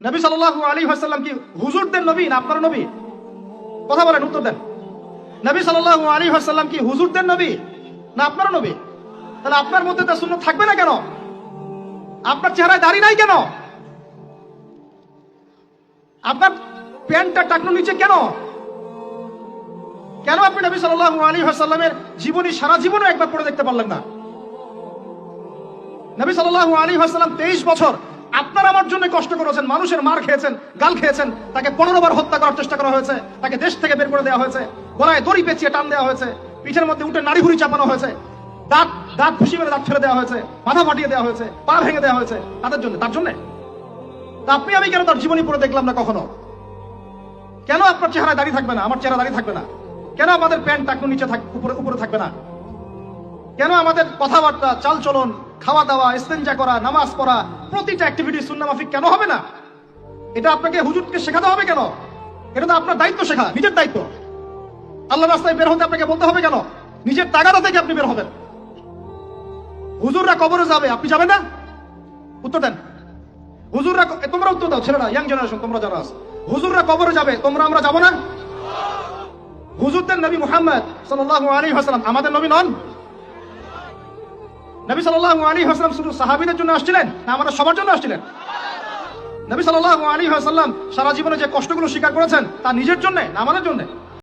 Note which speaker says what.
Speaker 1: নবী সাল্লাল্লাহু আলাইহি ওয়াসাল্লাম কি হুজুরদের নবী না আপনার নবী? কথা বলেন, উত্তর দেন। নবী সাল্লাল্লাহু আলাইহি ওয়াসাল্লাম কি হুজুরদের নবী না আপনার নবী? তাহলে আপনার মধ্যে তার সুন্নাত থাকবে না কেন? আপনার চেহারায় দাড়ি নাই কেন? আপনার প্যান্টটা টাকনো নিচে কেন? কেন আপনি নবী সাল্লাল্লাহু আলাইহি ওয়াসাল্লামের জীবনী সারা জীবনও একবার পড়ে দেখতে পারলেন না? নবী সাল্লাল্লাহু আলাইহি ওয়াসাল্লাম 23 বছর আপনার আমার জন্য কষ্ট করেছেন, মানুষের মার খেয়েছেন, গাল খেয়েছেন, তাকে 15 বার হত্যা করার চেষ্টা করা হয়েছে, তাকে দেশ থেকে বের করে দেওয়া হয়েছে, গলায় দড়ি পেঁচিয়ে টান দেওয়া হয়েছে, পিঠের মধ্যে উঠে নাড়ি ভুড়ি চাপানো হয়েছে, দাঁত দাঁত ঘুষি মেরে দাঁত ফেলে দেওয়া হয়েছে, মাথা ফাটিয়ে দেওয়া হয়েছে, পা ভেঙে দেওয়া হয়েছে, তাদের জন্য, তার জন্য। তা আপনি আমি কেন তার জীবনী পড়ে দেখলাম না কখনো? কেন আপনার চেহারায় দাড়ি থাকবে না, আমার চেহারা দাড়ি থাকবে না? কেন আমাদের প্যান্ট টাকনো নিচে উপরে থাকবে না? কেন আমাদের কথাবার্তা, চালচলন, খাওয়া দাওয়া, ইস্তেঞ্জা করা, নামাজ পড়া, প্রতিটা অ্যাক্টিভিটি সুন্নাহ মাফিক কেন হবে না? এটা আপনাকে হুজুরকে শেখাতে হবে কেন? এটা তো আপনার দায়িত্ব, শেখা নিজের দায়িত্ব। আল্লাহর রাস্তায় বের হতে আপনাকে বলতে হবে কেন? নিজের তাগাদা থেকে আপনি বের হবেন। হুজুররা কবরে যাবে, আপনি যাবেন না? উত্তর দেন। হুজুররা, তোমরা উত্তর দাও, ছেলেরা, ইয়াং জেনারেশন, তোমরা যারা আছো, হুজুররা কবরে যাবে, আমরা যাবো না? হুজুরদের নবী মুহাম্মদ সাল্লাল্লাহু আলাইহি ওয়াসাল্লাম আমাদের নবী নন? নবী সাল্লাল্লাহু আলাইহি ওয়াসাল্লাম শুধু সাহাবীদের জন্য আসছিলেন না আমাদের সবার জন্য আসছিলেন? নবী সাল্লাল্লাহু আলাইহি ওয়াসাল্লাম সারা জীবনে যে কষ্টগুলো স্বীকার করেছেন তা নিজের জন্য না আমাদের জন্য?